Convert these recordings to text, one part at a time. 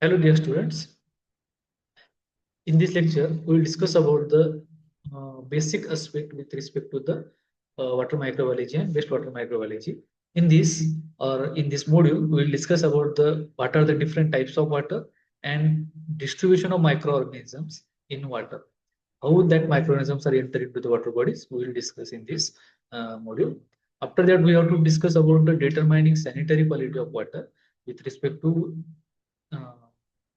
Hello dear students. In this lecture, we will discuss about the basic aspect with respect to the water microbiology and wastewater microbiology. In this module, we will discuss about the what are the different types of water and distribution of microorganisms in water. How that microorganisms are entered into the water bodies, we will discuss in this module. After that, we have to discuss about the determining sanitary quality of water with respect to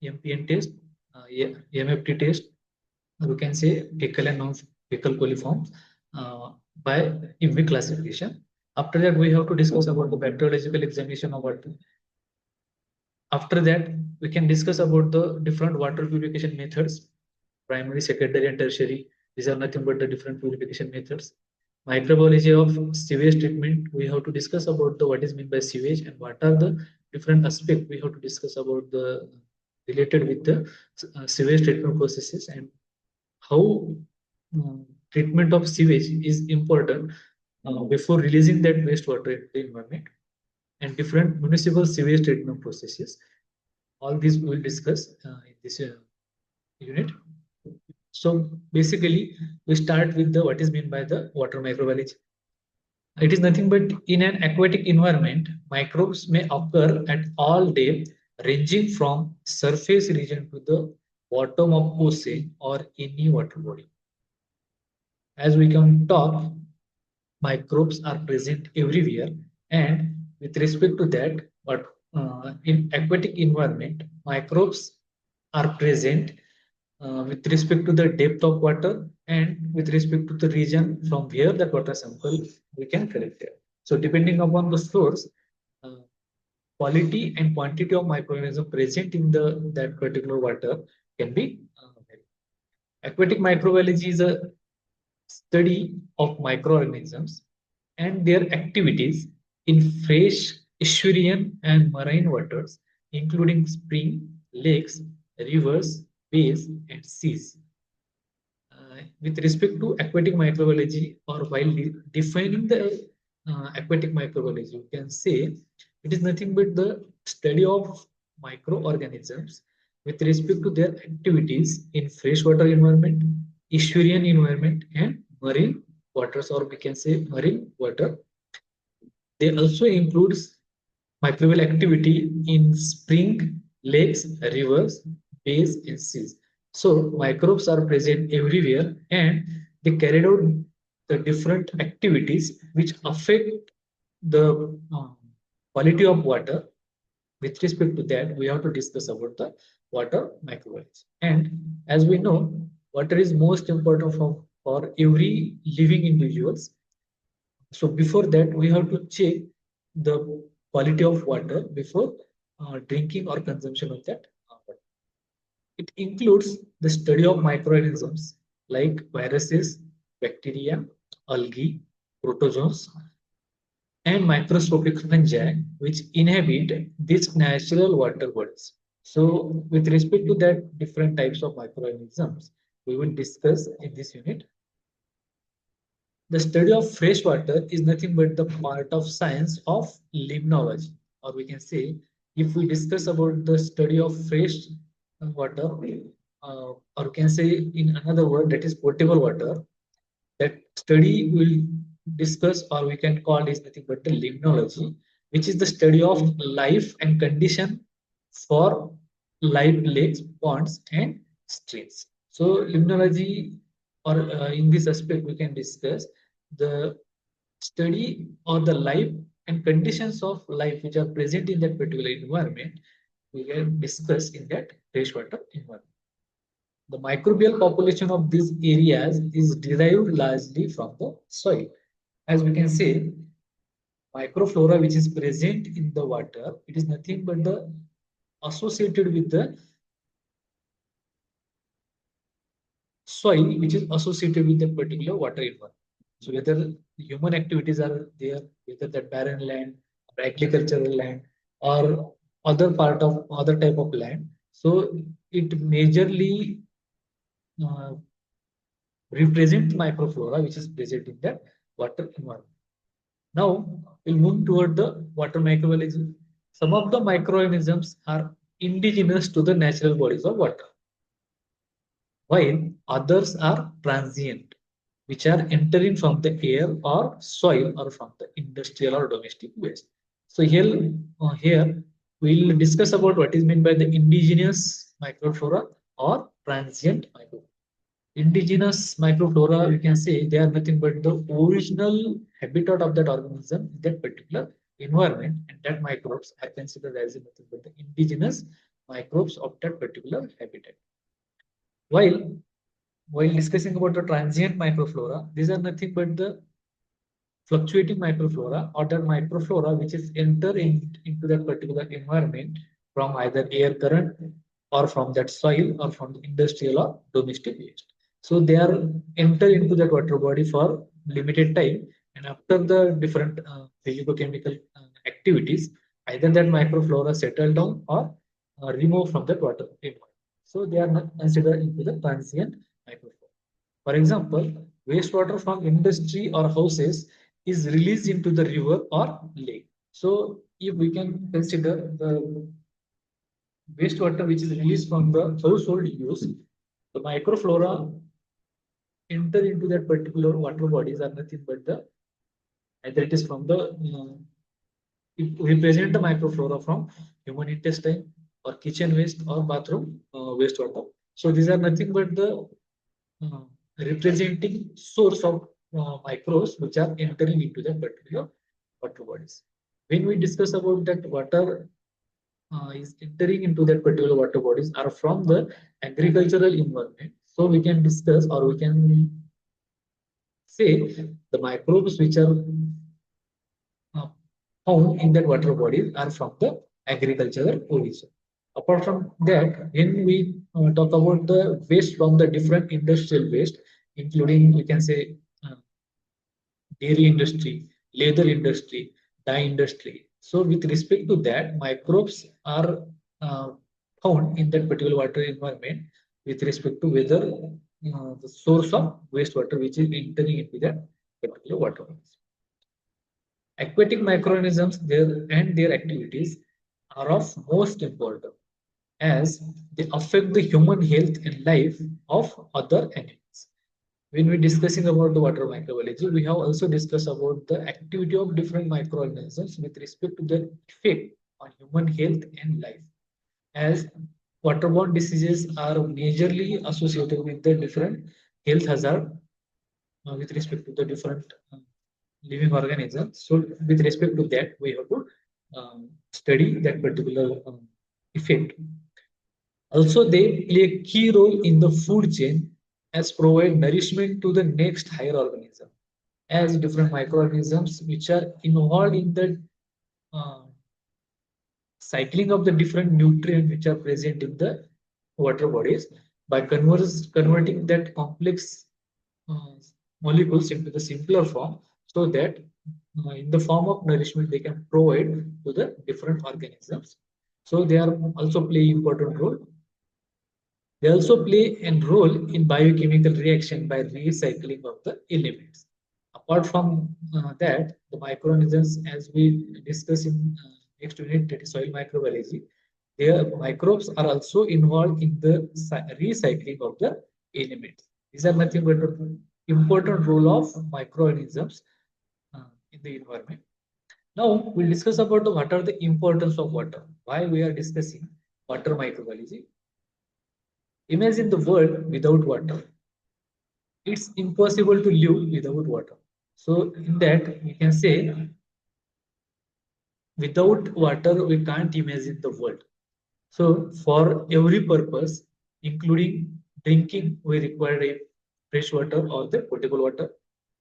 MPN test, MFT test, we can say fecal and non-fecal coliforms by IMVI classification. After that, we have to discuss about the bacteriological examination of water. After that, we can discuss about the different water purification methods, primary, secondary, and tertiary. These are nothing but the different purification methods. Microbiology of sewage treatment, we have to discuss about the what is meant by sewage and what are the different aspects we have to discuss about the related with the sewage treatment processes and how treatment of sewage is important before releasing that wastewater into the environment and different municipal sewage treatment processes. All these we will discuss in this unit. So basically, we start with the what is meant by the water microbiology. It is nothing but in an aquatic environment, microbes may occur at all depth, ranging from surface region to the bottom of ocean or any water body. As we can talk, microbes are present everywhere, and with respect to that, but in aquatic environment, microbes are present with respect to the depth of water and with respect to the region from where that water sample we can collect it. So depending upon the source, uh, quality and quantity of microorganisms present in the that particular water can be varied. Aquatic microbiology is a study of microorganisms and their activities in fresh estuarine and marine waters, including spring, lakes, rivers, bays, and seas. With respect to aquatic microbiology, or while defining the aquatic microbiology, you can say it is nothing but the study of microorganisms with respect to their activities in freshwater environment, estuarine environment, and marine waters, or we can say marine water. They also includes microbial activity in spring, lakes, rivers, bays, and seas. So microbes are present everywhere and they carry out the different activities which affect the quality of water. With respect to that, we have to discuss about the water microbiology. And as we know, water is most important for every living individuals. So before that, we have to check the quality of water before drinking or consumption of that water. It includes the study of microorganisms like viruses, bacteria, algae, protozoans, and microscopic fungi which inhabit these natural water bodies. So with respect to that different types of microorganisms, we will discuss in this unit. The study of fresh water is nothing but the part of science of limnology, or we can say, if we discuss about the study of fresh water, or we can say in another word that is potable water, that study will discuss, or we can call is nothing but the limnology, which is the study of life and condition for live lakes, ponds, and streams. So limnology, or in this aspect, we can discuss the study or the life and conditions of life which are present in that particular environment. We can discuss in that freshwater environment. The microbial population of these areas is derived largely from the soil. As we can say, microflora which is present in the water, it is nothing but the associated with the soil which is associated with that particular water environment. So whether human activities are there, whether that barren land, or agricultural land, or other part of other type of land, so it majorly uh, represent microflora which is present in that water environment. Now we'll move toward the water microbiology. Some of the microorganisms are indigenous to the natural bodies of water, while others are transient, which are entering from the air or soil or from the industrial or domestic waste. So here we'll discuss about what is meant by the indigenous microflora or transient microflora. Indigenous microflora, you can say they are nothing but the original habitat of that organism in that particular environment, and that microbes are considered as nothing but the indigenous microbes of that particular habitat. While while discussing about the transient microflora, these are nothing but the fluctuating microflora or that microflora which is into that particular environment from either air current or from that soil or from the industrial or domestic waste. So they are enter into that water body for limited time, and after the different physicochemical activities, either that microflora settle down or remove from that water environment. So they are not considered into the transient microflora. For example, wastewater from industry or houses is released into the river or lake. So if we can consider the wastewater which is released from the household use, the microflora enter into that particular water bodies are nothing but the either it is from the it represent the microflora from human intestine or kitchen waste or bathroom wastewater. So these are nothing but the uh, representing source of microbes which are entering into that particular water bodies. When we discuss about that water is entering into that particular water bodies are from the agricultural environment. So we can discuss or we can say the microbes which are uh, found in that water bodies are from the agricultural origin. Apart from that, when we talk about the waste from the different industrial waste, including we can say uh, dairy industry, leather industry, dye industry. So with respect to that, microbes are uh, found in that particular water environment with respect to whether the source of wastewater which is entering into that particular water. Aquatic microorganisms and their activities are of most important as they affect the human health and life of other animals. When we're discussing about the water microbiology, we have also discussed about the activity of different microorganisms with respect to their effect on human health and life. As waterborne diseases are majorly associated with the different health hazard with respect to the different living organisms. So, with respect to that, we have to study that particular effect. Also, they play a key role in the food chain as provide nourishment to the next higher organism, as different microorganisms which are involved in the uh, cycling of the different nutrients which are present in the water bodies by converting that complex uh, molecules into the simpler form so that in the form of nourishment they can provide to the different organisms. So they are also play important role. They also play a role in biochemical reaction by recycling of the elements. Apart from that, the microorganisms, as we discuss in next unit, that is soil microbiology, their microbes are also involved in the recycling of the elements. These are nothing but the important role of microorganisms in the environment. Now we'll discuss about what are the importance of water. Why we are discussing water microbiology. Imagine the world without water. It's impossible to live without water. So in that we can say without water we can't imagine the world. So for every purpose, including drinking, we require a fresh water or the potable water.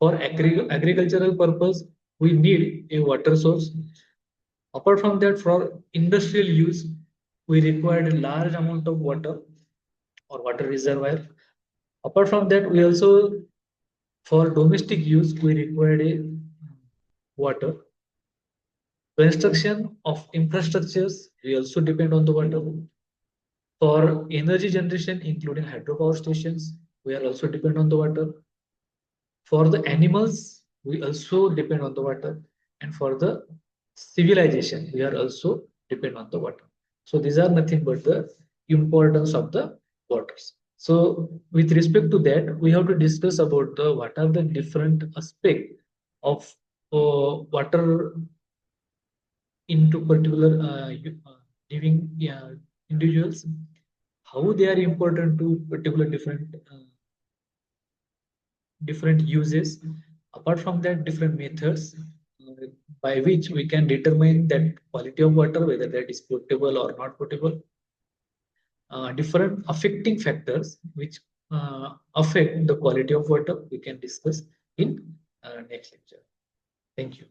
For agricultural purpose, we need a water source. Apart from that, for industrial use, we require a large amount of water or water reservoir. Apart from that, we also for domestic use, we require a water. Construction of infrastructures, we also depend on the water. For energy generation, including hydropower stations, we are also depend on the water. For the animals, we also depend on the water. And for the civilization, we are also depend on the water. So these are nothing but the importance of the waters. So with respect to that, we have to discuss about the what are the different aspect of water into particular living individuals, how they are important to particular different uses. Apart from that, different methods by which we can determine that quality of water, whether that is potable or not potable. Different affecting factors which affect the quality of water we can discuss in next lecture. Thank you.